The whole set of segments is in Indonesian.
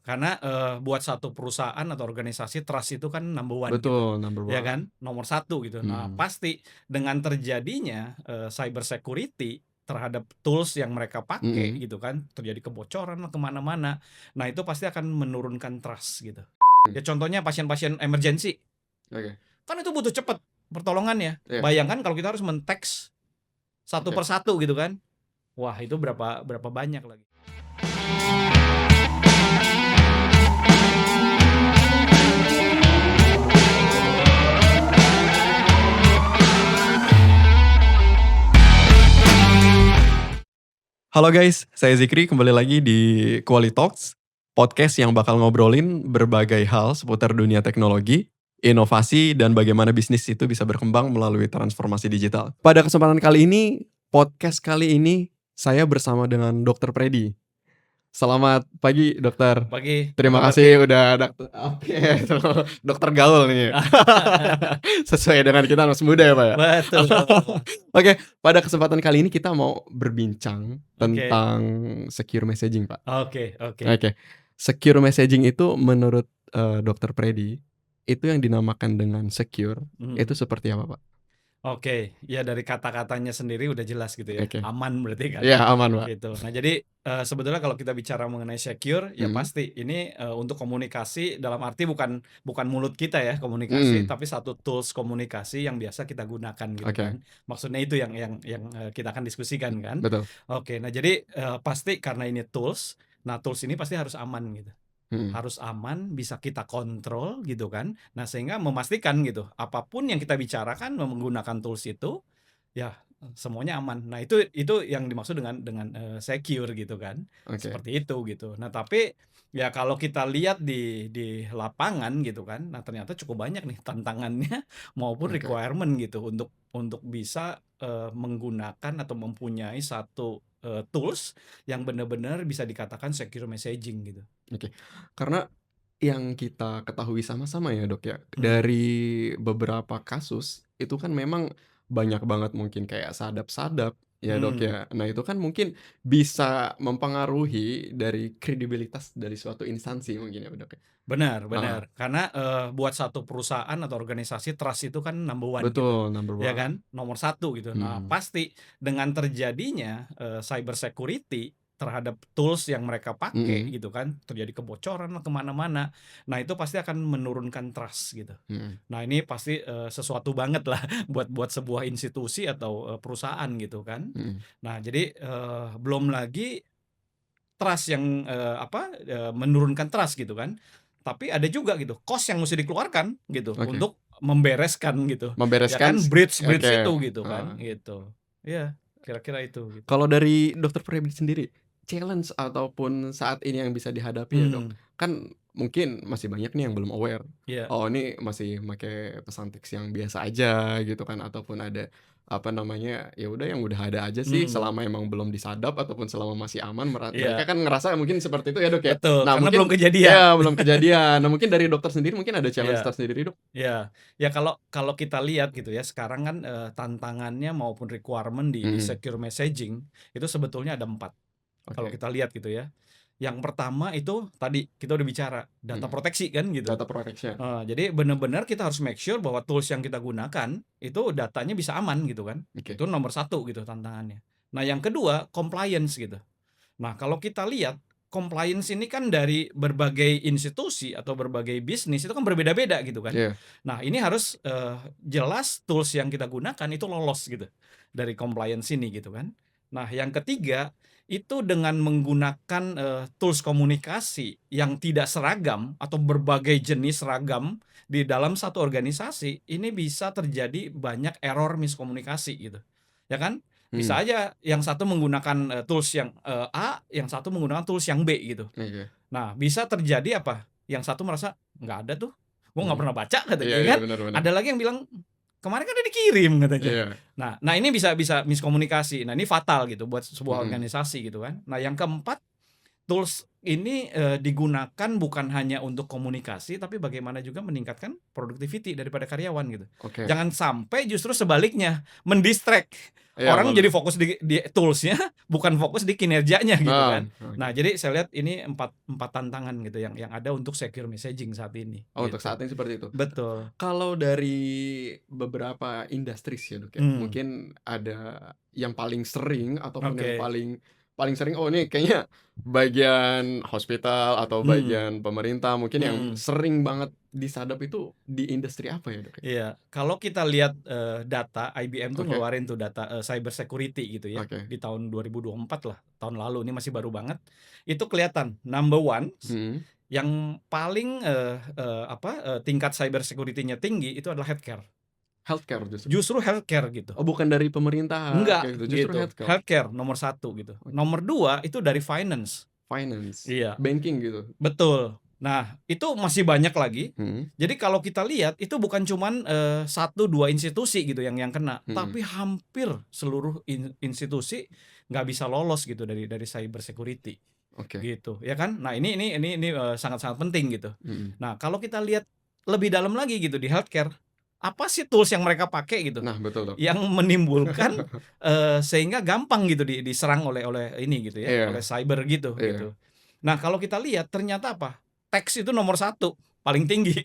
Karena, buat satu perusahaan atau organisasi trust itu kan number one gitu, Betul, number ya one. kan, nomor satu gitu. Nah, Mhm. pasti dengan terjadinya, cyber security terhadap tools yang mereka pakai Mhm. gitu kan, terjadi kebocoran lah ke mana-mana. Nah, itu pasti akan menurunkan trust gitu. Ya contohnya pasien-pasien emergency, Oke. kan itu butuh cepet pertolongannya. Iya, Bayangkan kalau kita harus men-teks satu oke. per satu gitu kan. Wah, itu berapa berapa banyak lagi. Halo guys, saya Zikri kembali lagi di Quali Talks, podcast yang bakal ngobrolin berbagai hal seputar dunia teknologi, inovasi, dan bagaimana bisnis itu bisa berkembang melalui transformasi digital. Pada kesempatan kali ini, podcast kali ini saya bersama dengan Dr. Predi. Selamat pagi, dokter. Pagi, apa Terima kabar Ki? kasih udah oke, dokter gaul nih. Sesuai dengan kita masih muda ya, Pak, ya? Betul betul. Oke, pada kesempatan kali ini kita mau berbincang Oke. tentang secure messaging, Pak. Oke oke. Oke, secure messaging itu menurut, Dokter Predi, itu yang dinamakan dengan secure, itu Mhm. seperti apa, Pak? Oke, ya dari kata-katanya sendiri udah jelas gitu ya, Oke. aman berarti kan, Iya, aman, Pak. gitu. Nah jadi, sebetulnya kalau kita bicara mengenai secure, ya Mhm. pasti ini, untuk komunikasi dalam arti bukan bukan mulut kita ya komunikasi, Mhm. tapi satu tools komunikasi yang biasa kita gunakan gitu Oke. kan. Maksudnya itu yang, kita akan diskusikan kan. Betul. Oke, nah jadi, pasti karena ini tools, nah tools ini pasti harus aman gitu. Mhm. Harus aman, bisa kita kontrol gitu kan. Nah, sehingga memastikan gitu, apapun yang kita bicarakan menggunakan tools itu, ya semuanya aman. Nah, itu yang dimaksud dengan secure gitu kan, Oke. seperti itu gitu. Nah, tapi ya kalau kita lihat di lapangan gitu kan, nah ternyata cukup banyak nih tantangannya maupun Oke. requirement gitu untuk bisa, menggunakan atau mempunyai satu, tools yang benar-benar bisa dikatakan secure messaging gitu. Oke. Karena yang kita ketahui sama-sama ya, Dok, ya, Mhm. dari beberapa kasus itu kan memang banyak banget mungkin kayak sadap-sadap ya, Dok, Mmm, ya. Nah, itu kan mungkin bisa mempengaruhi dari kredibilitas dari suatu instansi mungkin ya, Dok, ya? benar Heeh. benar. Karena, buat satu perusahaan atau organisasi trust itu kan number one gitu, Betul, number ya one. kan, nomor satu gitu. Nah, Mhm. pasti dengan terjadinya, cyber security terhadap tools yang mereka pakai Mhm. gitu kan, terjadi kebocoran lah ke mana-mana. Nah, itu pasti akan menurunkan trust gitu. Mhm. Nah, ini pasti, sesuatu banget lah buat sebuah institusi atau, perusahaan gitu kan. Mhm. Nah, jadi, belum lagi trust yang, menurunkan trust gitu kan. Tapi ada juga gitu, cost yang musti dikeluarkan gitu Oke. untuk membereskan gitu, ya Membereskan kan, bridge-bridge oke, itu gitu kan, heeh. gitu. Iya, kira-kira itu gitu. Kalau dari Dokter Predi sendiri, challenge ataupun saat ini yang bisa dihadapi ya, Dok, Mhm, kan mungkin masih banyak nih yang belum aware. iya Oh, ini masih make pesan teks yang biasa aja gitu kan, ataupun ada, apa namanya, ya udah yang udah ada aja sih mhm, selama emang belum disadap ataupun selama masih aman mereka iya, kan ngerasa mungkin seperti itu ya, Dok, ya. betul, Nah karena belum mungkin kejadian. ya belum kejadian. Nah mungkin dari dokter sendiri mungkin ada challenge Iya tersendiri, Dok? iya. Ya kalau kalau kita lihat gitu ya, sekarang kan, tantangannya maupun requirement di Mhm. secure messaging, itu sebetulnya ada 4 kalau Oke. kita lihat gitu ya. Yang pertama itu tadi kita udah bicara, data Mhm. proteksi kan gitu. Data protection. Jadi benar-benar kita harus make sure bahwa tools yang kita gunakan, itu datanya bisa aman gitu kan. Oke. Itu nomor satu gitu tantangannya. Nah yang kedua, compliance gitu. Nah kalau kita lihat, compliance ini kan dari berbagai institusi atau berbagai bisnis itu kan berbeda-beda gitu kan. Iya. Nah ini harus, jelas tools yang kita gunakan itu lolos gitu, dari compliance ini gitu kan. Nah yang ketiga, itu dengan menggunakan, tools komunikasi yang tidak seragam atau berbagai jenis seragam di dalam satu organisasi, ini bisa terjadi banyak error miskomunikasi gitu, ya kan. Bisa Mhm. aja yang satu menggunakan, tools yang, A, yang satu menggunakan tools yang B gitu. Oke. Nah bisa terjadi apa, yang satu merasa, "Nggak ada tuh, gua nggak Mhm. pernah baca," katanya Iya ya iya, kan. bener bener. Ada lagi yang bilang, "Kemarin kan udah dikirim," katanya. Iya. Nah ini bisa bisa miskomunikasi. Nah ini fatal gitu buat sebuah Mhm. organisasi gitu kan. Nah yang keempat, tools ini, digunakan bukan hanya untuk komunikasi, tapi bagaimana juga meningkatkan productivity daripada karyawan gitu. Oke. Jangan sampai justru sebaliknya, mendistract. Iya, Orang jadi fokus di toolsnya, bukan fokus di kinerjanya gitu kan. oke. Nah, jadi saya lihat ini empat empat tantangan gitu yang ada untuk secure messaging saat ini, Oh, untuk gitu. saat ini seperti itu. Betul. Kalau dari beberapa industries ya, Dok, ya, Mmm, mungkin ada yang paling sering ataupun yang oke. paling paling sering, oh ini kayaknya bagian hospital atau Mmm, bagian pemerintah mungkin yang mhm. sering banget disadap itu di industri apa ya, Dok, ya? Iya, kalau kita lihat, data IBM tuh Oke ngeluarin tuh data, cyber security gitu ya, oke. di tahun 2024 lah, tahun lalu, ini masih baru banget. Itu kelihatan number one Mhm. yang paling, tingkat cyber security-nya tinggi itu adalah healthcare. Healthcare justru? Justru healthcare gitu. Oh, bukan dari pemerintahan Enggak, kayak gitu, justru gitu. healthcare? Healthcare nomor satu gitu. Oke. Nomor 2 itu dari finance. Finance, Iya. banking gitu? Betul. Nah, itu masih banyak lagi. Mhm Jadi kalau kita lihat itu bukan cuman, 1, 2 institusi gitu yang kena, mhm. tapi hampir seluruh institusi nggak bisa lolos gitu dari cyber security, Oke. gitu, ya kan. Nah ini, sangat-sangat penting gitu. Mhm. Nah, kalau kita lihat lebih dalam lagi gitu di healthcare, apa sih tools yang mereka pakai gitu, Nah, betul, Dok. yang menimbulkan, sehingga gampang gitu diserang oleh ini gitu ya, oleh Iya cyber gitu, iya. gitu. Nah, kalau kita lihat ternyata apa, teks itu nomor satu paling tinggi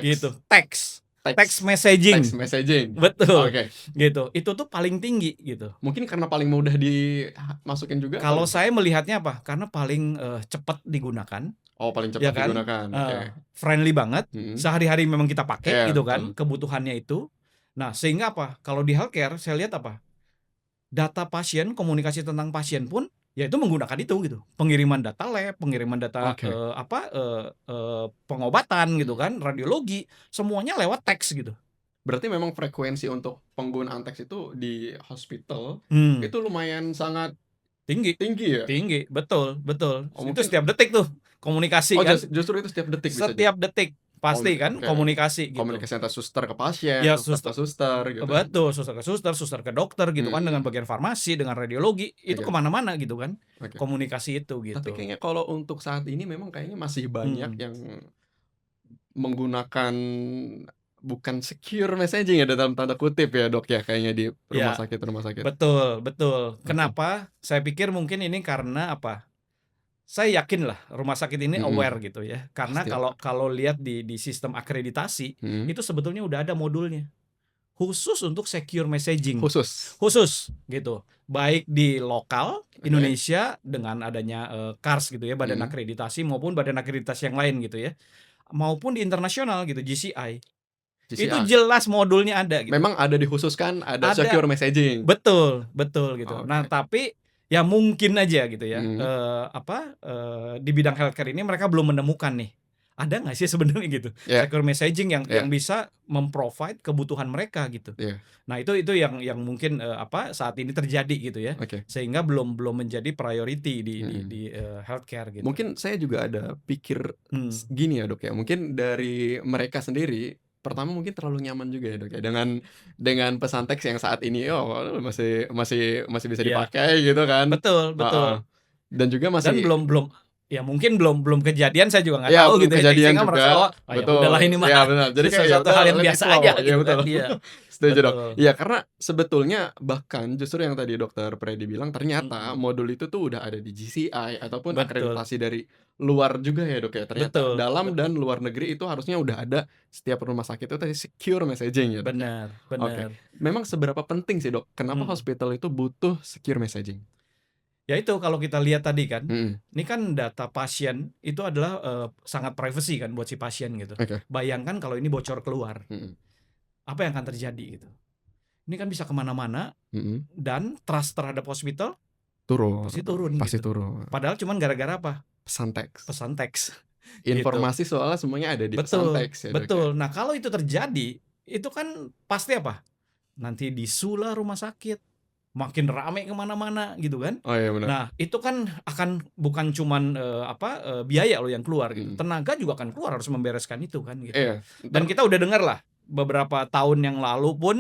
gitu, Teks teks teks teks messaging, messaging. betul, Oke. gitu. Itu tuh paling tinggi gitu. Mungkin karena paling mudah dimasukin juga Kalau kali? saya melihatnya apa, karena paling, cepat digunakan, Oh, paling ya cepat kan, digunakan, oke. friendly banget, Mhm. sehari-hari memang kita pakai Iya, gitu kan, betul. kebutuhannya itu. Nah, sehingga apa, kalau di healthcare saya lihat apa, data pasien, komunikasi tentang pasien pun, ya itu menggunakan itu gitu. Pengiriman data lab, pengiriman data, Oke. pengobatan gitu kan, radiologi, semuanya lewat teks gitu. Berarti memang frekuensi untuk penggunaan teks itu di hospital, Hmm, itu lumayan sangat tinggi tinggi ya? tinggi, betul betul. Oh, Itu mungkin setiap detik tuh komunikasi oh, kan, justru itu setiap detik bisa setiap detik oh, pasti kan oke. komunikasi gitu. Komunikasi antara suster ke pasien, Ya suster ke suster gitu. betul, suster ke dokter gitu kan, dengan Mhm. bagian farmasi, dengan radiologi, itu Oke kemana mana gitu kan, oke. komunikasi itu Tapi gitu. kayaknya kalau untuk saat ini memang kayaknya masih banyak Mhm, yang menggunakan bukan secure messaging ya dalam tanda kutip ya, Dok, ya, kayaknya di ya, rumah sakit. betul betul. Oke. Kenapa? Saya pikir mungkin ini karena apa, saya yakin lah rumah sakit ini aware Mhm. gitu ya, karena kalau Pastilah. kalau lihat di sistem akreditasi, Mhm. itu sebetulnya udah ada modulnya, khusus untuk secure messaging, Khusus. khusus gitu. Baik di lokal Oke. Indonesia dengan adanya, KARS gitu ya, badan Mhm. akreditasi maupun badan akreditasi yang lain gitu ya, maupun di internasional gitu, GCI. Itu GCI. jelas modulnya ada gitu. Memang ada dikhususkan ada Ada, secure messaging. betul betul gitu. Nah, Oke. tapi ya mungkin aja gitu ya, Mhm. di bidang healthcare ini mereka belum menemukan nih, ada nggak sih sebenarnya gitu, Iya secure messaging yang iya bisa mem-provide kebutuhan mereka gitu. iya. Nah, itu yang mungkin, saat ini terjadi gitu ya, Oke. sehingga belum belum menjadi priority Mhm. healthcare gitu. Mungkin saya juga ada pikir Mmm, gini ya, Dok, ya, mungkin dari mereka sendiri, pertama mungkin terlalu nyaman juga ya, Dok, ya, dengan pesan teks yang saat ini, oh masih masih masih bisa iya, dipakai gitu kan. betul Heeh. betul. Dan juga Dan masih belum ya mungkin belum belum kejadian saya juga nggak iya, tahu belum gitu ya, kejadian sehingga merasa, juga, "Oh, oh ya udahlah betul, ini mah iya benar. Jadi kayak ya sesuatu udah hal yang let it biasa flow, aja," iya gitu kan. betul. Iya, Setuju dong. betul. Iya, karena sebetulnya bahkan justru yang tadi Dokter Freddy bilang ternyata Mhm, modul itu tuh udah ada di GCI ataupun betul akreditasi dari luar juga ya, Dok, ya. Ternyata betul dalam dan betul. luar negeri itu harusnya udah ada setiap rumah sakit itu tadi secure messaging ya, Dok, ya. Benar Oke. benar. Memang seberapa penting sih, Dok, kenapa Mhm. hospital itu butuh secure messaging? Ya itu kalau kita lihat tadi kan, Mhm. ini kan data pasien itu adalah, sangat privacy kan buat si pasien gitu. Oke. Bayangkan kalau ini bocor keluar, Mhm. apa yang akan terjadi gitu. Ini kan bisa kemana mana Mhm. dan trust terhadap hospital Turun pasti turun pasti gitu. turun. Padahal cuman gara-gara apa, Pesan teks. pesan teks gitu. Informasi soalnya semuanya ada di pesan Betul teks ya, Dok, ya? betul. Nah, kalau itu terjadi, itu kan pasti apa, nanti disulah rumah sakit, makin rame kemana mana gitu kan. Oh, iya benar. Nah, itu kan akan bukan cuman, biaya loh yang keluar gitu, Mhm. tenaga juga akan keluar harus membereskan itu kan gitu. Iya, Dan kita udah dengar lah, beberapa tahun yang lalu pun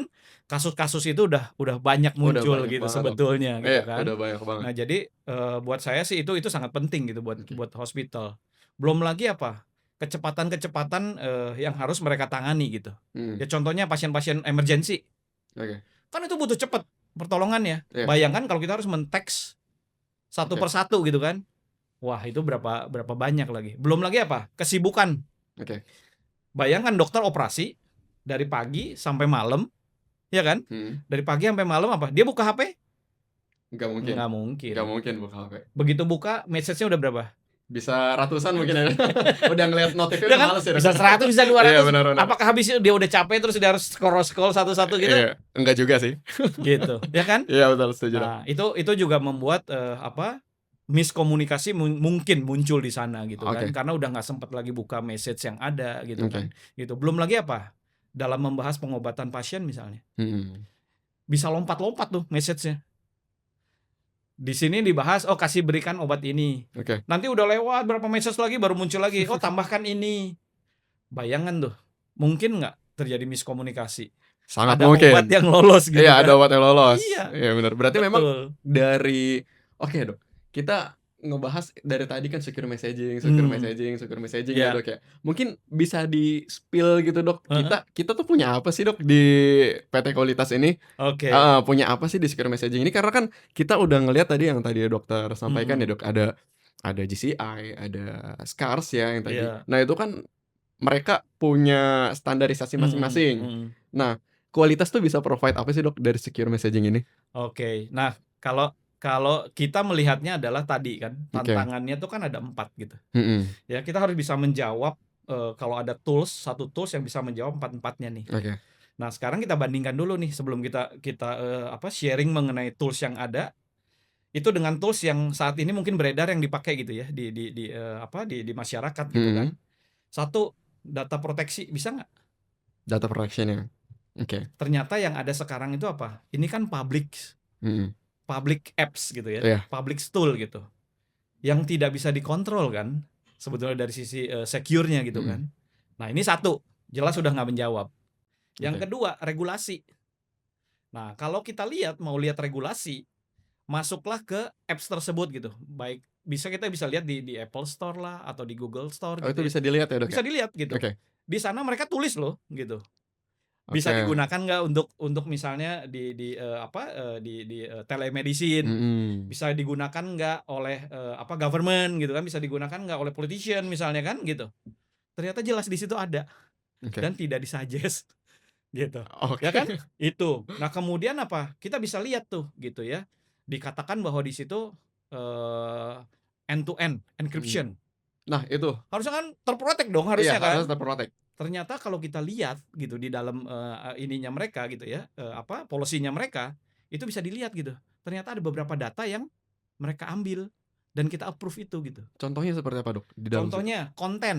kasus-kasus itu udah banyak Udah muncul banyak gitu banget Dok. sebetulnya gitu Iya, kan. udah banyak banget. Nah jadi, buat saya sih itu sangat penting gitu buat Oke. buat hospital. Belum lagi apa, kecepatan-kecepatan, yang harus mereka tangani gitu. Mhm, Ya contohnya pasien-pasien emergency, oke. kan itu butuh cepet pertolongannya. Iya, Bayangkan kalau kita harus men-teks satu oke per satu gitu kan. Wah itu berapa berapa banyak lagi. Belum lagi apa, kesibukan. oke. Bayangkan dokter operasi dari pagi sampai malam, ya kan? Mhm, Dari pagi sampai malam apa? Dia buka HP? nggak mungkin. Nggak Nggak mungkin. mungkin buka HP. Begitu buka, message-nya udah berapa? Bisa ratusan mungkin ya. Udah ngeliat notifnya Ya udah kan? males ya Dok. Bisa 100, bisa Iya 200. benar benar. Apakah habis itu dia udah capek terus dia harus scroll-scroll satu-satu gitu? Iya, enggak juga sih. Gitu, ya kan? Iya betul, setuju Dok. Nah, itu juga membuat, miskomunikasi mungkin muncul di sana gitu kan. Oke, Karena udah nggak sempat lagi buka message yang ada gitu oke. kan, gitu. Belum lagi apa, dalam membahas pengobatan pasien misalnya, Mhm, bisa lompat-lompat tuh message-nya. Di sini dibahas, oh kasih berikan obat ini. oke. Nanti udah lewat berapa message lagi baru muncul lagi, oh tambahkan ini. Bayangkan tuh, mungkin nggak terjadi miskomunikasi? Sangat Ada obat mungkin. yang lolos gitu Iya, ada kan? obat yang lolos. Iya, Iya benar. Berarti memang betul. dari oke Dok, kita ngebahas dari tadi kan secure messaging secure Hmm, messaging secure messaging ya ya, Dok ya. Mungkin bisa di-spill gitu Dok, heeh, kita kita tuh punya apa sih Dok di PT Kualitas ini? oke, Heeh, punya apa sih di secure messaging ini? Karena kan kita udah ngelihat tadi yang tadi dokter sampaikan ya mhm, Dok, ada GCI, ada SCARS ya yang tadi. iya, Nah itu kan mereka punya standarisasi mhm masing-masing. mhm, Nah, Kualitas tuh bisa provide apa sih Dok dari secure messaging ini? oke. Nah, kalau kalau kita melihatnya adalah tadi kan, Oke, tantangannya tuh kan ada 4 gitu. mhm, Ya kita harus bisa menjawab, kalau ada tools, satu tools yang bisa menjawab empat-empatnya nih. oke, Nah sekarang kita bandingkan dulu nih sebelum kita kita, sharing mengenai tools yang ada, itu dengan tools yang saat ini mungkin beredar yang dipakai gitu ya di masyarakat gitu kan. mhm, Satu, data proteksi bisa nggak? data protection-nya, oke, Ternyata yang ada sekarang itu apa, ini kan public mhm, public apps gitu ya, iya, public tool gitu, yang tidak bisa dikontrol kan, sebetulnya dari sisi, secure-nya gitu mhm, kan. Nah ini satu, jelas sudah nggak menjawab. oke, Yang kedua, regulasi. Nah kalau kita mau lihat regulasi, masuklah ke apps tersebut gitu, baik kita bisa lihat di Apple Store lah, atau di Google Store oh gitu itu ya, bisa dilihat ya Dok ya? bisa dilihat gitu. Oke Di sana mereka tulis loh gitu. Bisa oke, digunakan nggak untuk misalnya di telemedicine, mhm, bisa digunakan nggak oleh, government gitu kan, bisa digunakan nggak oleh politician misalnya kan gitu. Ternyata jelas di situ ada oke, dan tidak di-suggest gitu, ya kan? oke, Itu. Nah kemudian apa, kita bisa lihat tuh gitu ya, dikatakan bahwa di situ, eee, end to end mhm. encryption. Nah itu, Harusnya kan terprotek dong iya harusnya harus kan? ter-protect, Ternyata kalau kita lihat gitu di dalam, ininya mereka gitu ya, policy-nya mereka, itu bisa dilihat gitu. Ternyata ada beberapa data yang mereka ambil dan kita approve itu gitu. contohnya seperti apa Dok di dalam situ? Contohnya konten,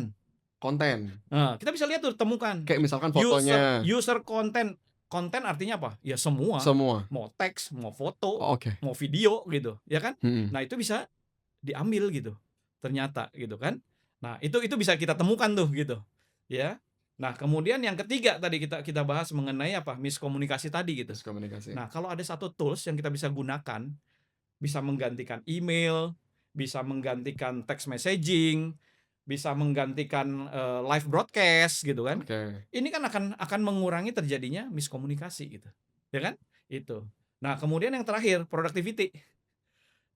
Konten, kita bisa lihat tuh temukan kayak misalkan user fotonya, user konten. Konten artinya apa? Ya semua, semua? mau teks, mau foto, Oh oke, mau video gitu, ya kan? mhm, Nah itu bisa diambil gitu, ternyata gitu kan. Nah itu bisa kita temukan tuh gitu, ya. Nah kemudian yang ketiga tadi kita kita bahas mengenai apa, miskomunikasi tadi gitu. miskomunikasi, Nah kalau ada satu tools yang kita bisa gunakan, bisa menggantikan email, bisa menggantikan text messaging, bisa menggantikan, live broadcast gitu kan. oke, Ini kan akan mengurangi terjadinya miskomunikasi gitu, ya kan? Itu. Nah kemudian yang terakhir productivity.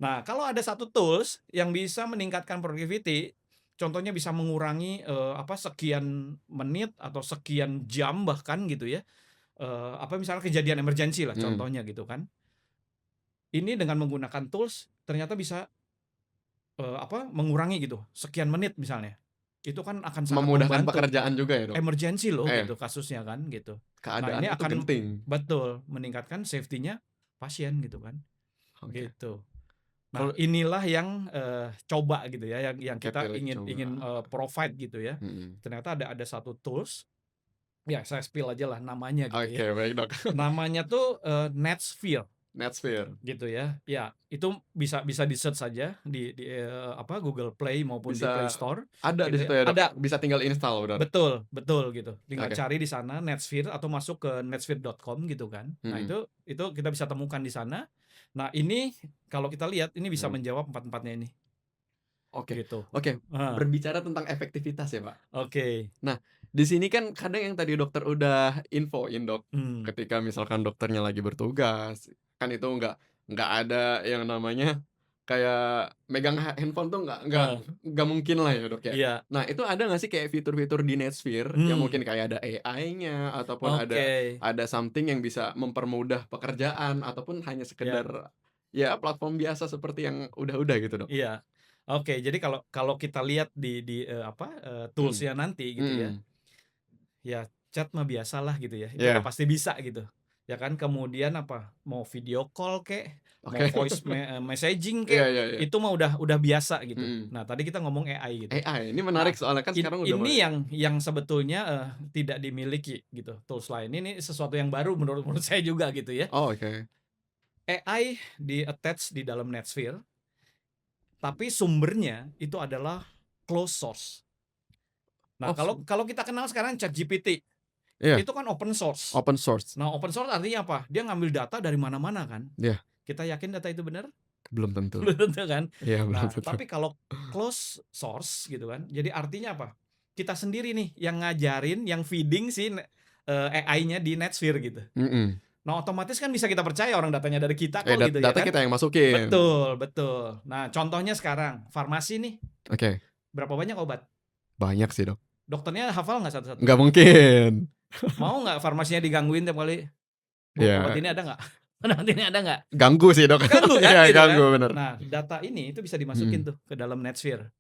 Nah, kalau ada satu tools yang bisa meningkatkan productivity, contohnya bisa mengurangi, sekian menit atau sekian jam bahkan gitu ya, misalnya kejadian emergency lah mhm, contohnya gitu kan. Ini dengan menggunakan tools ternyata bisa, mengurangi gitu, sekian menit misalnya. Itu kan akan sangat memudahkan membantu. pekerjaan juga ya Dok? Emergency loh Eh, gitu kasusnya kan gitu. Nah keadaan ini itu akan genting, betul, meningkatkan safety-nya pasien gitu kan, oke. gitu. Nah, Kalau inilah yang, coba gitu ya, yang kita Catholic ingin coba, ingin, provide gitu ya. mhm. Ternyata ada satu tools, ya saya spill aja lah namanya gitu ya. Oke baik Dok. Namanya tuh, Netsphere. Netsphere. gitu ya. Ya, itu bisa bisa di-search saja di Google Play maupun di Play Bisa Store ada di gitu situ ya. ya, Dok? Ada, Bisa tinggal install berarti? betul betul gitu. Tinggal Oke. cari di sana Netsphere atau masuk ke netsphere.com gitu kan. Nah, Mhm, itu kita bisa temukan di sana. Nah, ini kalau kita lihat ini bisa mhm. menjawab empat-empatnya ini, Oke gitu. oke, Heeh, berbicara tentang efektivitas ya, Pak. oke. Nah, di sini kan kadang yang tadi dokter udah infoin, Dok, Mmm, ketika misalkan dokternya lagi bertugas, kan itu nggak ada yang namanya kayak megang handphone tuh heeh, nggak mungkin lah ya, Dok, ya. iya, Nah, itu ada nggak sih kayak fitur-fitur di Netsphere yang mmm, mungkin kayak ada AI-nya ataupun oke, ada something yang bisa mempermudah pekerjaan ataupun hanya ya, sekedar, ya platform biasa seperti yang udah-udah gitu, Dok? iya. Oke, jadi kalau kalau kita lihat Mhm, toolsnya nanti gitu ya, mhm, ya chat mah biasalah gitu ya, itu udah iya, pasti bisa gitu, ya kan. Kemudian mau video call kek, mau oke. messaging Iya kek, iya iya, itu mah udah biasa gitu. mhm. Nah, tadi kita ngomong AI gitu. AI, ini menarik Nah, soalnya kan sekarang udah ini mulai yang sebetulnya, tidak dimiliki gitu, tools lain. Ini sesuatu yang baru menurut menurut saya juga gitu ya. oh oke. AI di-attach di dalam Netsphere, tapi sumbernya itu adalah closed source. Nah, Oh kalau kalau kita kenal sekarang ChatGPT, iya, itu kan open source. open source. Nah, open source artinya apa? Dia ngambil data dari mana-mana kan. Iya, Kita yakin data itu benar? belum tentu. Belum tentu kan. Iya, belum Nah, tentu. tapi kalau close source gitu kan, jadi artinya apa? Kita sendiri nih yang ngajarin, yang feeding AI-nya di Netsphere gitu. Mhm. Nah, otomatis kan bisa kita percaya orang datanya dari kita kok gitu ya Data kan? kita yang masukin. Betul betul. Nah, contohnya sekarang, farmasi nih, Oke, berapa banyak obat? banyak sih, Dok. Dokternya hafal nggak satu-satu? Nggak mungkin. Mau nggak farmasinya digangguin tiap kali, "Bu, obat Iya, ini ada nggak? Obat ini ada nggak?" ganggu sih, Dok. Ganggu kan Iya, gitu kan. ganggu bener. Nah, data ini itu bisa dimasukin Mhm. tuh ke dalam Netsphere.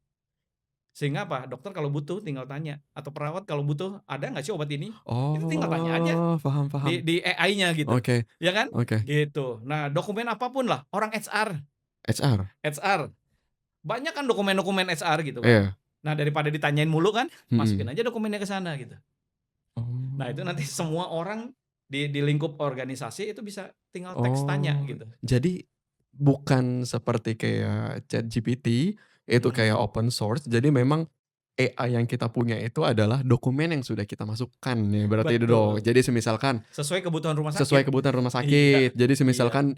Sehingga apa, dokter kalau butuh tinggal tanya, atau perawat kalau butuh, "Ada nggak sih obat ini?" Itu tinggal tanya aja Oh, paham paham. di AI-nya gitu, Oke ya kan? oke. Gitu. Nah, dokumen apapun lah, orang HR? banyak kan dokumen-dokumen HR gitu kan. Iya. Nah, daripada ditanyain mulu kan, masukin Mhm. aja dokumennya ke sana gitu. Nah, itu nanti Oh. semua orang di lingkup organisasi itu bisa tinggal teks tanya Oh, gitu. jadi bukan seperti kayak ChatGPT, itu kayak Mhm, open source, jadi memang AI yang kita punya itu adalah dokumen yang sudah kita masukkan ya berarti itu dong. betul. Jadi semisalkan Sesuai kebutuhan rumah sesuai sakit. kebutuhan rumah Iya sakit, jadi iya, semisalkan,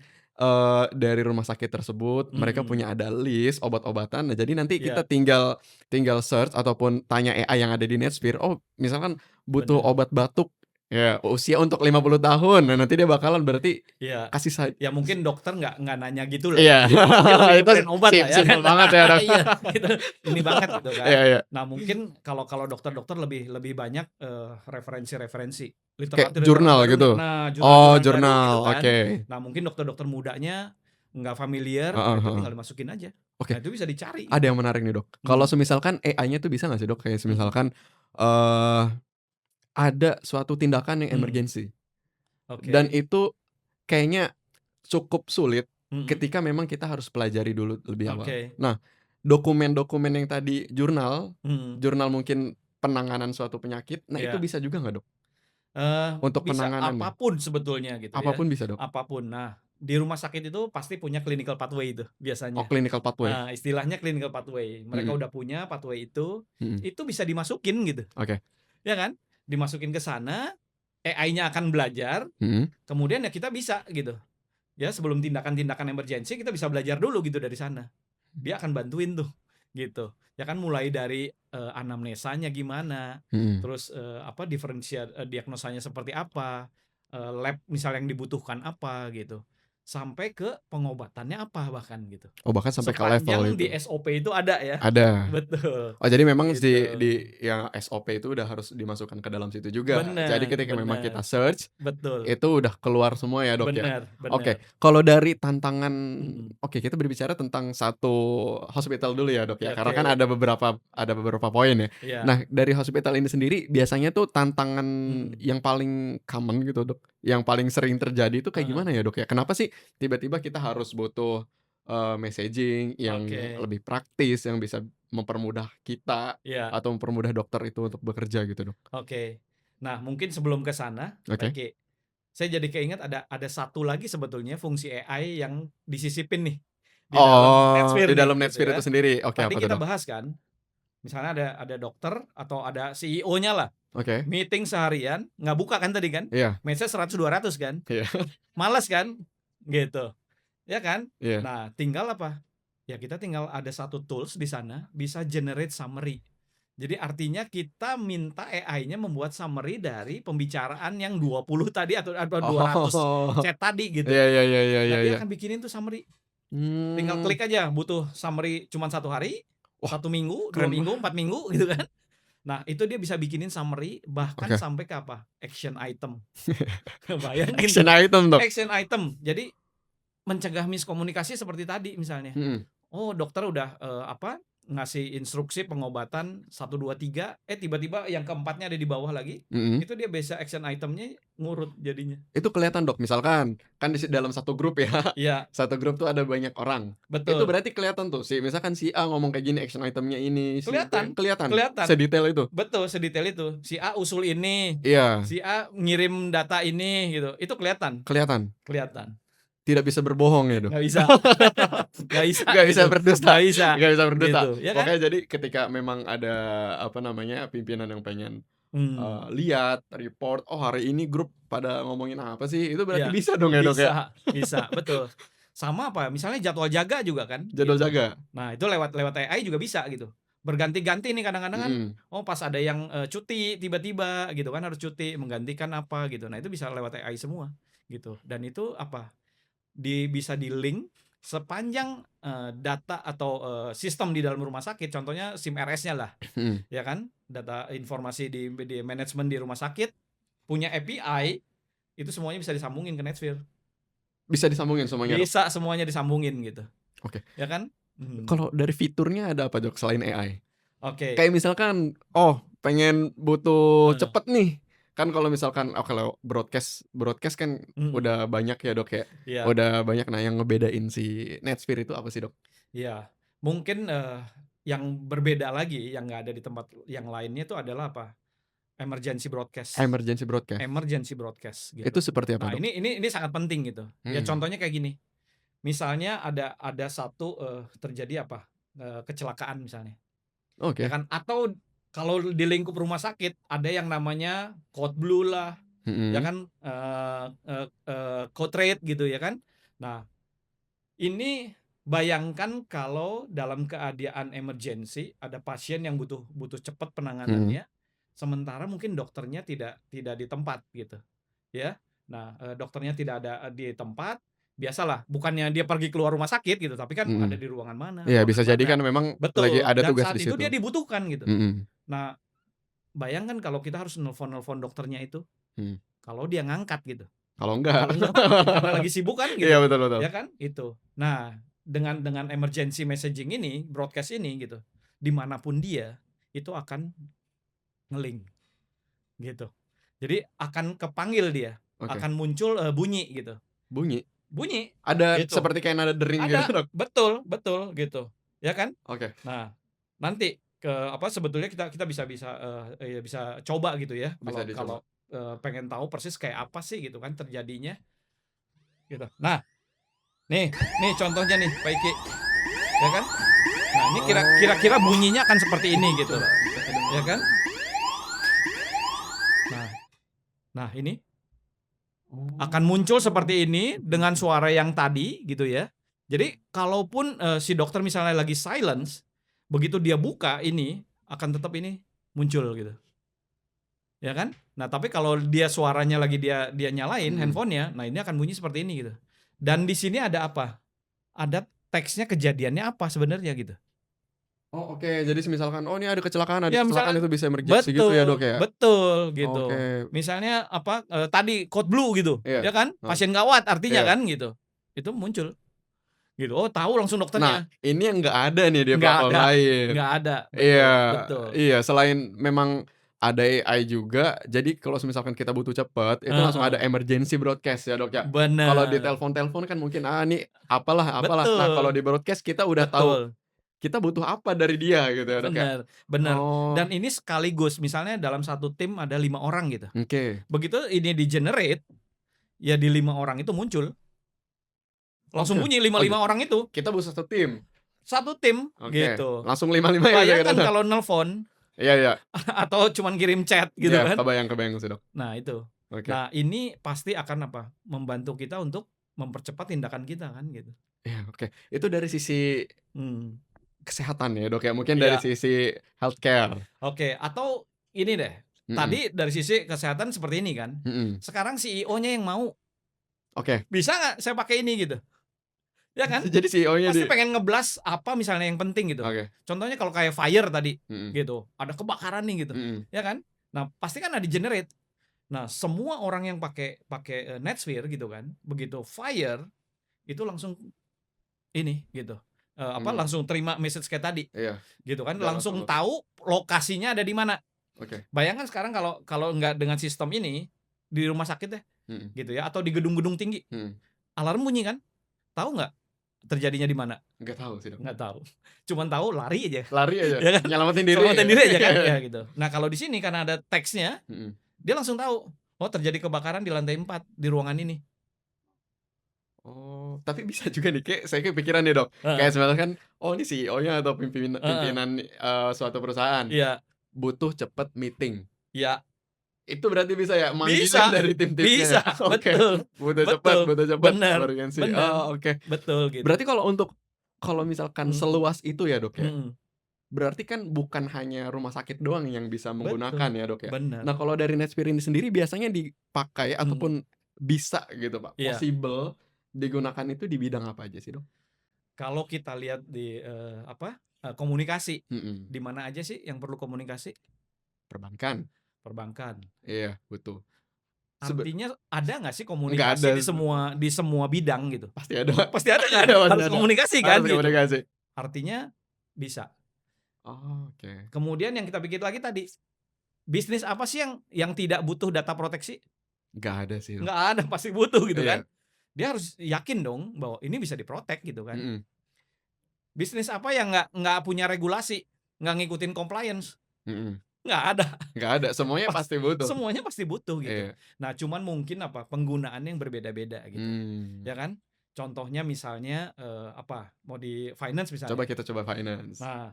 dari rumah sakit tersebut mereka mhm, punya ada list obat-obatan, nah jadi nanti kita iya, tinggal tinggal search ataupun tanya AI yang ada di Netsphere, oh misalkan butuh bener, obat batuk, ya usia untuk 50 tahun, nah nanti dia bakalan berarti iya. kasih Ya mungkin dokter nggak nanya gitulah, iya, dia lebih itu nyamperin obat lah ya kan. simpel banget ya, Dok. Iya, itu ini banget gitu Iya kan. iya, Nah mungkin kalau kalau dokter-dokter lebih lebih banyak, referensi-referensi, kayak literatur-literatur jurnal baru nih, gitu? nah Oh, jurnal-jurnal baru gitu jurnal, kan. oke. Nah mungkin dokter-dokter mudanya nggak familiar, nah Heeh itu heeh. tinggal dimasukin aja. Oke, Nah itu bisa dicari ada gitu. yang menarik nih, Dok. Kalau Mhm semisalkan AI-nya tuh bisa nggak sih, Dok, kayak mhm, semisalkan, eee, ada suatu tindakan yang mmm, emergency dan oke, itu kayaknya cukup sulit mhm, ketika memang kita harus pelajari dulu lebih awal. oke, Nah, dokumen-dokumen yang tadi jurnal, mhm, jurnal mungkin penanganan suatu penyakit, nah itu iya. bisa juga nggak, Dok? Untuk Bisa penanganannya? apapun sebetulnya gitu ya, Apapun bisa, Dok? apapun. Nah, di rumah sakit itu pasti punya clinical pathway itu Oh, biasanya. clinical pathway? Istilahnya clinical pathway. Mereka Mhm udah punya pathway mhm. itu bisa dimasukin gitu, Oke. ya kan? Dimasukin ke sana, AI-nya akan belajar, Mhm. kemudian ya kita bisa gitu. Ya sebelum tindakan-tindakan emergensi kita bisa belajar dulu gitu dari sana. Dia akan bantuin tuh, gitu. Ya kan mulai dari, anamnesanya gimana, Mhm. terus, diagnosanya seperti apa, lab misal yang dibutuhkan apa gitu, sampai ke pengobatannya apa bahkan gitu. Oh, bahkan sampai ke level Sepanjang itu? di SOP itu ada ya. Ada? Betul, Oh, jadi memang gitu. di yang SOP itu udah harus dimasukkan ke dalam situ juga. Jadi Bener ketika memang bener, kita search, betul, itu udah keluar semua ya, Dok, ya? bener Oke, bener, kalau dari tantangan mhm, oke, kita berbicara tentang satu hospital dulu ya, Dok, ya? Karena kan oke, ada beberapa poin ya. iya, Nah, dari hospital ini sendiri biasanya tuh tantangan mhm, yang paling common gitu, Dok, yang paling sering terjadi itu kayak heeh, gimana ya, Dok, ya? Kenapa sih tiba-tiba kita harus butuh, messaging yang oke, lebih praktis, yang bisa mempermudah kita iya. atau mempermudah dokter itu untuk bekerja gitu, Dok? Oke. Nah, mungkin sebelum ke sana, Pak Oke Eki, saya jadi keinget ada satu lagi sebetulnya fungsi AI yang disisipin nih di dalam Oh, di Netsphere nih dalam gitu Netsphere itu ya. sendiri. Oke, Tadi apa tuh, kita Dok? bahas kan, misalnya ada dokter atau ada CEO-nya lah, Oke. meeting seharian nggak buka kan tadi kan, Iya, message 100-200 kan, iya, males kan, gitu, ya kan. iya. Nah tinggal apa, ya kita tinggal ada satu tools di sana bisa generate summary. Jadi artinya kita minta AI-nya membuat summary dari pembicaraan yang 20 tadi atau 200 Oh. chat tadi gitu. Iya, iya, iya, iya, Nah iya, dia iya. akan bikinin tuh summary. Tinggal Mmm. klik aja butuh summary cuman 1 hari, Wah, 1 minggu, 2 keren minggu, banget. 4 minggu gitu kan. Nah itu dia bisa bikinin summary bahkan Oke. sampai ke apa, action item. Bayangin Action tuh, item, Dok? action item. Jadi mencegah miskomunikasi seperti tadi misalnya. Mhm, Oh dokter udah, ngasih instruksi pengobatan 1, 2, 3, tiba-tiba yang keempatnya ada di bawah lagi, mhm. itu dia bisa action item-nya ngurut jadinya. Itu kelihatan, Dok, misalkan kan dalam satu grup ya, Iya, satu grup tuh ada banyak orang. Itu betul. berarti kelihatan tuh misalkan si A ngomong kayak gini, action item-nya ini, si B Kelihatan kelihatan kelihatan. sedetail itu? Betul, sedetail itu. Si A usul ini, Iya, si A ngirim data ini gitu, itu kelihatan kelihatan. kelihatan. Tidak bisa berbohong ya, Dok? Nggak bisa nggak bisa Nggak bisa gitu, berdusta nggak bisa nggak bisa berdusta. gitu, ya kan? Pokoknya jadi ketika memang ada, apa namanya, pimpinan yang pengen, Mmm, lihat, report, "Oh, hari ini grup pada ngomongin apa sih?" Itu berarti iya, bisa dong ya, Dok, ya? bisa, betul. Sama apa, misalnya jadwal jaga juga kan, Jadwal gitu. jaga? Nah, itu lewat lewat AI juga bisa gitu. Berganti-ganti nih kadang-kadang kan, Mhm. oh pas ada yang, cuti tiba-tiba gitu kan, harus cuti, menggantikan apa gitu. Nah, itu bisa lewat AI semua, gitu. Dan itu apa, bisa di-link sepanjang, data atau, sistem di dalam rumah sakit, contohnya SIM RS-nya lah, Mhm. ya kan. Data informasi di manajemen di rumah sakit, punya API, itu semuanya bisa disambungin ke Netsphere. Bisa disambungin semuanya, Dok? Bisa semuanya disambungin gitu, Oke. ya kan? Mhm, Kalau dari fiturnya ada apa, Dok, selain AI? oke, Kayak misalkan, oh pengen butuh heeh, cepet nih, kan kalau misalkan kalau broadcast broadcast kan mhm, udah banyak ya, Dok, ya, iya udah banyak. Nah, yang ngebedain si Netsphere itu apa sih, Dok? iya. Mungkin, yang berbeda lagi yang nggak ada di tempat yang lainnya itu adalah apa, emergency broadcast Emergency broadcast. emergency broadcast Itu gitu. seperti apa, Nah Dok? ini sangat penting gitu. Ya Mhm. contohnya kayak gini, misalnya ada satu, terjadi apa, kecelakaan misalnya, ya Oke. kan, atau kalau di lingkup rumah sakit ada yang namanya code blue lah, ya Mhm. kan, code red gitu ya kan. Nah, ini bayangkan kalau dalam keadaan emergency ada pasien yang butuh butuh cepat Mhm. penanganannya, sementara mungkin dokternya tidak tidak di tempat gitu, ya. Nah, dokternya tidak ada, di tempat, biasalah bukannya dia pergi keluar rumah sakit gitu, tapi kan ada Mhm. di Iya, bisa ruangan jadi mana. kan memang lagi Betul, ada dan tugas di saat itu situ. dia dibutuhkan gitu. Mhm. Nah, bayangkan kalau kita harus nelfon-nelfon dokternya itu, Mhm. kalau dia ngangkat gitu. Kalau enggak. Kalau enggak mati karena lagi sibuk kan Iya, gitu, betul, betul. ya kan, itu. Nah, dengan emergency messaging ini, broadcast ini gitu, di manapun dia, itu akan nge-link gitu. Jadi akan kepanggil dia, Oke. akan muncul, bunyi gitu, Bunyi? bunyi Ada gitu. seperti kayak nada dering gitu, Ada, Dok? betul betul gitu, ya kan. Oke, Nah, nanti apa, sebetulnya kita kita bisa bisa, ya bisa coba gitu ya, bisa kalau kalau, dicoba. pengen tahu persis kayak apa sih gitu kan terjadinya, gitu. Nah, nih contohnya nih Pak Iki, ya kan? Nah ini kira-kira Oh, bunyinya akan seperti ini gitu, coba kita ya kan? kedengeran. Nah nah ini akan muncul Oh. seperti ini dengan suara yang tadi gitu ya. Jadi kalaupun, si dokter misalnya lagi silence, begitu dia buka ini, akan tetap ini muncul gitu, ya kan? Nah tapi kalau dia suaranya lagi dia dia nyalain Mhm. handphonenya, nah ini akan bunyi seperti ini gitu. Dan di sini ada apa? Ada teksnya kejadiannya apa sebenarnya gitu. Oh, oke. Jadi semisalkan, oh ini ada Ya kecelakaan misalkan itu bisa emergency gitu ya, Dok, betul ya? betul gitu. Oke. Misalnya apa, tadi code blue gitu, Iya. ya kan, Heeh. pasien gawat artinya Iya. kan gitu. Itu muncul gitu, oh tahu langsung Nah, dokternya. ini yang nggak ada nih di Nggak platform ada lain. nggak ada, Iya, betul betul. iya, selain memang ada AI juga, jadi kalau misalkan kita butuh cepet, itu langsung ada Heeh, emergency broadcast ya, Dok, ya. Kalau di bener, telepon-telepon kan mungkin, ini apalah apalah. Nah, kalau betul di broadcast kita udah tahu betul, kita butuh apa dari dia gitu ya, Dok, ya. bener bener. Oh, Dan ini sekaligus misalnya dalam satu tim ada 5 orang gitu. oke. Begitu ini di-generate, ya di 5 orang itu muncul. Langsung Oke. bunyi Oh, 5 orang itu. kita butuh satu tim. Satu tim Oke. gitu. Langsung 5-5 ya Bayangkan kira-kira. kalau nelpon Iya, iya. atau cuman kirim chat gitu Iya, kan. kebayang sih, Dok. Nah itu. Oke. Nah ini pasti akan apa, membantu kita untuk mempercepat tindakan kita kan gitu. Iya, oke. Itu dari sisi Hmm. kesehatan ya, Dok, ya? Mungkin dari Iya. sisi healthcare. Oke, atau ini deh, Mhm, tadi dari sisi kesehatan seperti ini kan, mhm. sekarang CEO-nya yang mau, Oke. "Bisa nggak saya pakai ini?" Gitu, ya kan? Jadi CEO-nya Pasti pengen nge-blast apa misalnya yang penting gitu. Oke. Contohnya kalau kayak fire tadi, Mhm, gitu, ada kebakaran nih gitu, mhm, ya kan? Nah, pasti kan ada di-generate. Nah, semua orang yang pakai pakai, NetSphere gitu kan, begitu fire, itu langsung ini gitu, mmm, langsung terima message kayak tadi, iya, gitu kan, udah langsung langsung tahu lokasinya ada di mana. oke, Bayangkan sekarang kalau kalau nggak dengan sistem ini, di rumah sakit deh, mhm, gitu ya, atau di gedung-gedung tinggi, mhm. alarm bunyi kan, tahu nggak terjadinya di mana? Nggak tahu sih, Dok. Nggak tahu, cuman tahu lari aja, Lari aja, ya kan, nyelamatin diri selamatin ya? diri aja kan, ya gitu. Nah kalau di sini karena ada teksnya, Mhm. dia langsung tahu, oh terjadi kebakaran di lantai 4 di ruangan ini. Oh, tapi bisa juga nih, saya kepikiran nih, Dok. Kayak Heeh, sebenarnya kan, oh ini CEO-nya atau pimpinan heeh, pimpinan, suatu perusahaan, iya, butuh cepet meeting. iya, Itu berarti bisa ya, manggilin bisa, dari tim-timnya ya? bisa, Oke, betul, betul, butuh cepet, bener, emergency. bener, Oh, oke. betul gitu, Berarti kalau misalkan mhm, seluas itu ya, Dok, ya, mhm, berarti kan bukan hanya rumah sakit doang yang bisa menggunakan betul, ya, Dok, ya? bener, Nah, kalau dari Netsphere ini sendiri biasanya dipakai mhm, ataupun bisa gitu, Pak, iya. possible digunakan itu di bidang apa aja sih, Dok? Kalau kita lihat di, komunikasi, Mhm, di mana aja sih yang perlu komunikasi? perbankan, Perbankan. iya butuh. Artinya ada nggak sih Nggak ada, komunikasi di semua bidang gitu? pasti ada, Pasti ada kan? iya pasti Harus ada, komunikasi kan harus gitu. komunikasi. Artinya bisa. Oh, oke. Kemudian yang kita pikir lagi tadi, bisnis apa sih yang tidak butuh data proteksi? Nggak ada sih, Dok. Nggak ada, pasti butuh gitu kan. Iya, Dia harus yakin dong bahwa ini bisa diprotek gitu kan. mhm, Bisnis apa yang nggak punya regulasi, nggak ngikutin compliance? mhm, Nggak ada. nggak ada, semuanya Pas pasti butuh. semuanya pasti butuh gitu. Iya, Nah, cuman mungkin apa, penggunaannya yang berbeda-beda gitu, mmm, ya kan? Contohnya misalnya, mau di finance coba misalnya. kita coba finance. Nah,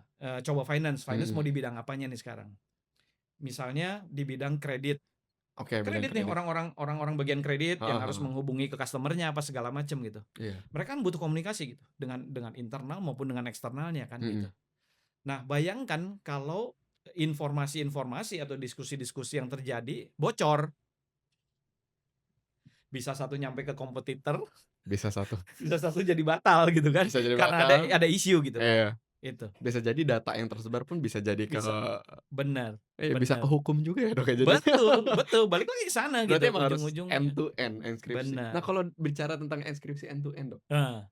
coba finance, finance mau Mhm, di bidang apanya nih sekarang? Misalnya di bidang kredit. oke bidang Kredit nih kredit. orang-orang bagian kredit yang Heeh, harus heeh, menghubungi ke customer-nya apa segala macam gitu. iya, Mereka kan butuh komunikasi gitu dengan internal maupun dengan eksternalnya kan gitu. mhm, Nah, bayangkan kalau informasi-informasi atau diskusi-diskusi yang terjadi bocor, bisa satu nyampe ke kompetitor, bisa satu, bisa satu jadi batal gitu kan, bisa jadi karena ada batal, ada isu gitu, iya, itu. bisa jadi data yang tersebar pun bisa jadi ke Bisa, benar, iya bisa ke benar. hukum juga ya, Dok, ya jadinya. Betul, betul, balik lagi ke sana Berarti gitu emang harus end ujung-ujungnya. to end enkripsi. Nah, Benar. kalau bicara tentang enkripsi end to end, Dok, Nah,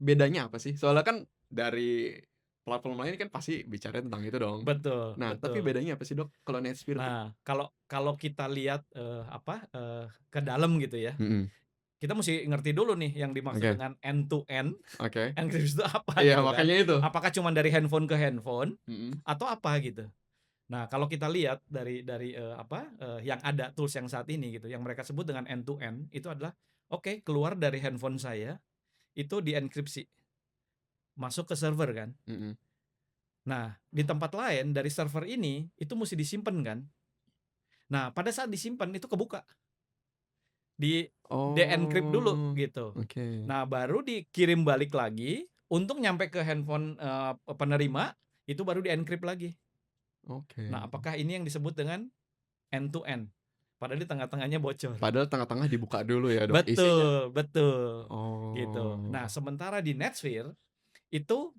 bedanya apa sih? Soalnya kan dari platform lain kan pasti bicara tentang itu dong. betul, Nah, tapi betul. bedanya apa sih, Dok, kalau Netsphere tuh? Nah, kalau kalau kita lihat, ke dalam gitu ya, Mhm, kita musti ngerti dulu nih yang dimaksud oke, dengan end to end, oke. enkripsi itu apa Iya, gitu kan. makanya itu. Apakah cuman dari handphone ke handphone Mhm, atau apa gitu. Nah, kalau kita lihat dari, yang ada tools yang saat ini gitu, yang mereka sebut dengan end to end, itu adalah, oke, keluar dari handphone saya, itu dienkripsi, masuk ke server kan. mhm. Nah, di tempat lain dari server ini, itu musti disimpan kan. Nah, pada saat disimpan itu kebuka, de-encrypt dulu Oh, gitu. oke, Nah, baru dikirim balik lagi, untuk nyampe ke handphone, penerima, itu baru di-encrypt lagi. Nah, oke. apakah ini yang disebut dengan end to end? Padahal di tengah-tengahnya bocor. Padahal tengah-tengah dibuka dulu ya, Dok, isinya? Betul, betul, gitu. Nah, Oh, sementara di Netsphere itu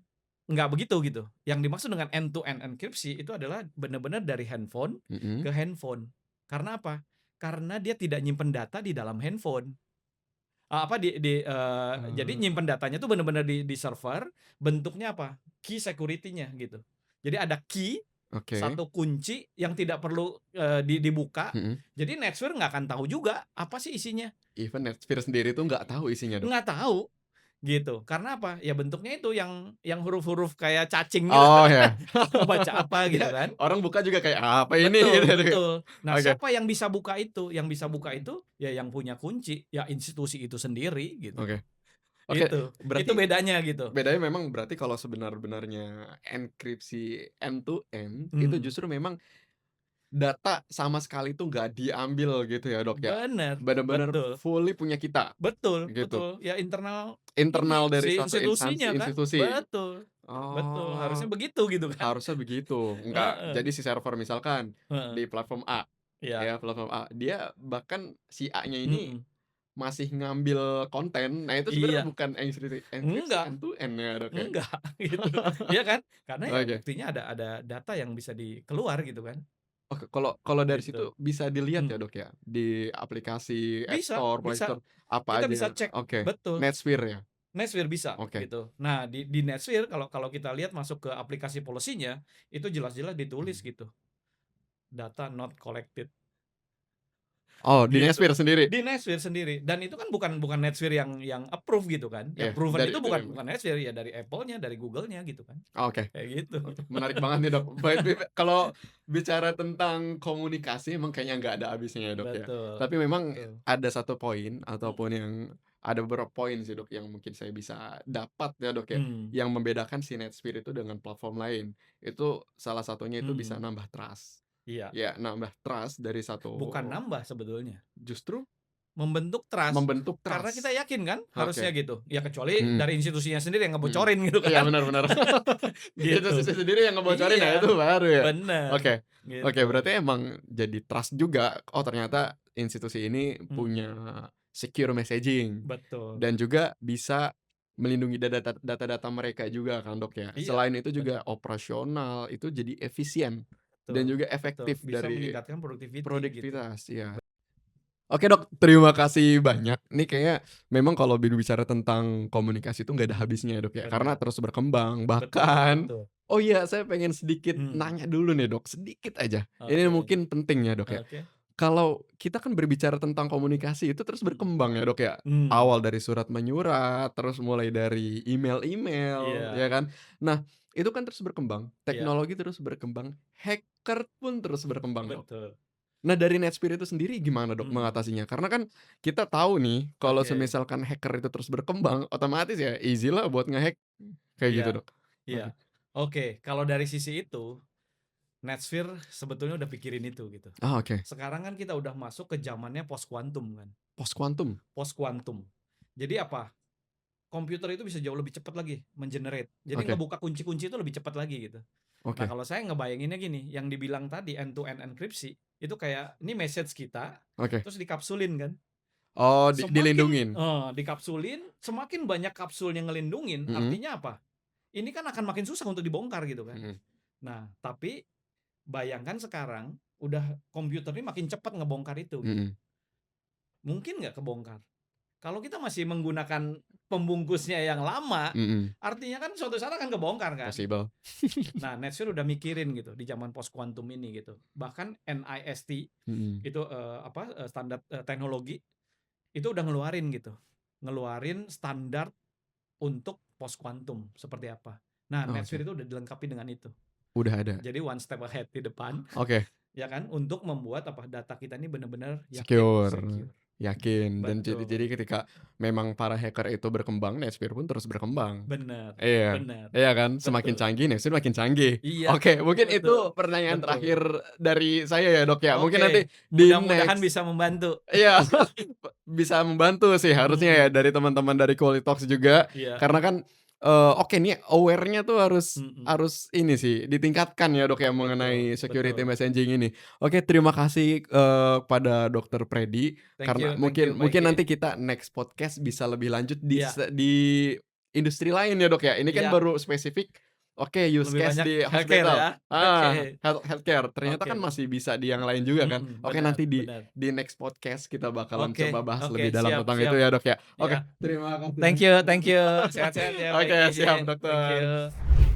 nggak begitu gitu. Yang dimaksud dengan end to end enkripsi itu adalah benar-benar dari handphone mhm, ke handphone. Karena apa? Karena dia tidak nyimpen data di dalam handphone. Jadi eee, nyimpen datanya tuh benar-benar di server, bentuknya apa? Key security-nya gitu. Jadi ada key, oke, satu kunci yang tidak perlu, dibuka. mhm. Jadi Netsphere nggak akan tahu juga apa sih isinya. Even Netsphere sendiri tuh nggak tahu isinya, Dok? Nggak tahu. gitu. Karena apa? Ya bentuknya itu yang huruf-huruf kayak cacing gitu, Oh ya. mau baca apa gitu Ya, kan. orang buka juga kayak, "Apa ini?" Gitu Betul gitu. betul. Nah, Oke. siapa yang bisa buka itu? Yang bisa buka itu, ya yang punya kunci, ya institusi itu sendiri gitu. Oke. Oke, Itu berarti bedanya gitu. bedanya memang berarti kalau sebenar-benarnya enkripsi end to end, itu Mhm. justru memang data sama sekali tuh nggak diambil gitu ya, Dok, ya? Bener, Bener-bener betul. fully punya kita, Betul gitu? betul. Ya internal Internal ini, dari si satu instansi institusinya kan. institusi. Betul. Betul, harusnya Oh, begitu gitu kan. harusnya begitu. Enggak, Heeh, jadi si server misalkan heeh. di platform A, Iya, ya platform A, dia bahkan si A-nya ini mhm. masih ngambil konten, nah itu sebenarnya Iya. bukan enkripsi Enggak end to end ya, Dok, ya? enggak gitu. Iya kan? Karena ya Oke. buktinya ada data yang bisa keluar gitu kan, Oke, kalau dari gitu. situ bisa dilihat ya, Mhm. Dok, ya, di aplikasi App Bisa Store, Play bisa. Store, apa Kita aja bisa cek, oke, betul. Netsphere ya? Netsphere bisa Oke. gitu. Nah, di Netsphere kalau kalau kita lihat masuk ke aplikasi policy-nya, itu jelas-jelas ditulis Mhm. gitu, "Data not collected." Oh, di Gitu. Netsphere sendiri? Di Netsphere sendiri, dan itu kan bukan Netsphere yang approve gitu kan, yang Iya, proven itu dari bukan Netsphere, ya dari Apple-nya, dari Google-nya gitu kan, oke. kayak gitu. Menarik banget nih, Dok. Kalau bicara tentang komunikasi emang kayaknya nggak ada habisnya ya, Dok, ya. Betul Tapi memang betul. ada satu poin ataupun Mhm, yang ada beberapa poin sih, Dok, yang mungkin saya bisa dapat ya, Dok, ya, mmm, yang membedakan si Netsphere itu dengan platform lain. Itu salah satunya itu bisa mhm, nambah trust. iya. Ya, nambah trust dari satu Bukan nambah sebetulnya, justru membentuk trust. membentuk Karena kita trust. yakin kan harusnya Oke, gitu, ya kecuali mhm, dari institusinya sendiri yang mhm. ngebocorin gitu Iya, kan, benar benar. Itu gitu. sisi sendiri yang ngebocorin, nah itu Iya, baru ya. bener, Oke. Oke, gitu. berarti emang jadi trust juga, oh ternyata institusi ini punya Mhm, secure messaging betul. dan juga bisa melindungi data-data mereka juga kan, Dok, ya. Iya, Selain itu juga bener, operasional, itu jadi efisien dan betul juga betul, efektif bisa dari meningkatkan productivity gitu. produktivitas, iya. Oke, Dok, terima kasih banyak. Nih kayaknya memang kalau berbicara tentang komunikasi itu nggak ada Mhm, habisnya ya, Dok, ya, karena bener, terus berkembang. betul Bahkan betul. oh iya, saya pengen sedikit Mhm, nanya dulu nih, Dok, sedikit aja. Ini oke mungkin penting ya, Dok, ya. oke, Kalau kita kan berbicara tentang komunikasi itu terus mhm, berkembang ya, Dok, ya. mmm, Awal dari surat menyurat, terus mulai dari email-email, iya ya kan. Nah, itu kan terus berkembang, iya, teknologi terus berkembang, hacker pun terus berkembang, Dok. betul, Nah, dari Netsphere itu sendiri gimana, Dok, mhm, mengatasinya? Karena kan kita tahu nih kalau oke, semisalkan hacker itu terus berkembang, otomatis ya easy lah buat nge-hack, kayak gitu, iya Dok. iya. Oke. Oke, kalau dari sisi itu, Netsphere sebetulnya udah pikirin itu gitu. Ah, oke. Sekarang kan kita udah masuk ke zamannya post quantum kan, Post quantum? post quantum. Jadi apa, komputer itu bisa jauh lebih cepat lagi men-generate. Jadi Oke ngebuka kunci-kunci itu lebih cepat lagi gitu. Nah, oke kalau saya ngebayanginnya gini, yang dibilang tadi end to end enkripsi, itu kayak ini message kita, oke. terus dikapsulin kan. Oh, Semakin dilindungin? dikapsulin, semakin banyak kapsulnya ngelindungin, Mhm artinya apa? Ini kan akan makin susah untuk dibongkar gitu kan. mhm Nah, tapi bayangkan sekarang udah komputer ini makin cepat ngebongkar itu gitu. mhm Mungkin nggak kebongkar? Kalau kita masih menggunakan pembungkusnya yang lama, mhm. artinya kan suatu saat akan kebongkar kan. Possible. Nah, Netsphere udah mikirin gitu di zaman post quantum ini gitu. Bahkan NIST Mhm. itu standar teknologi itu udah ngeluarin gitu. Ngeluarin standar untuk post quantum seperti apa. Nah, Oke, Netsphere itu udah dilengkapi dengan itu. udah ada. Jadi one step ahead di depan Oke, ya kan untuk membuat data kita ini benar-benar yakin secure, secure. yakin, dan jadi Betul. ketika memang para hacker itu berkembang, Netsphere pun terus berkembang. Benar. Iya, Benar. iya kan? Semakin Betul. canggih, Netsphere makin canggih. Iya, Oke, mungkin betul. itu pertanyaan Betul. terakhir dari saya ya, Dok, ya. Mungkin nanti Oke, di mudah-mudahan next bisa membantu. iya, bisa membantu sih harusnya ya Mhm, dari teman-teman dari Quality Talks juga. iya, Karena kan, oke nih aware-nya tuh harus mhm, harus ini sih, ditingkatkan ya, Dok, ya, betul mengenai security betul. messaging ini. Oke, terima kasih, kepada Dokter Freddy, karena Thank you mungkin Pak mungkin Iki. nanti kita next podcast bisa lebih lanjut Iya di industri lain ya, Dok, ya. Ini kan iya, baru spesifik, oke use lebih case banyak di healthcare hospital, ya. Oke healthcare, ternyata kan oke, masih bisa di yang lain juga kan. Oke, benar nanti benar. di next podcast kita bakalan Oke coba bahas oke, lebih dalam siap tentang itu siap, ya, Dok, ya. Oke, iya. terima kasih banyak. Thank you, sehat-sehat ya Pak Oke, Iki. siap, Thank dokter. you.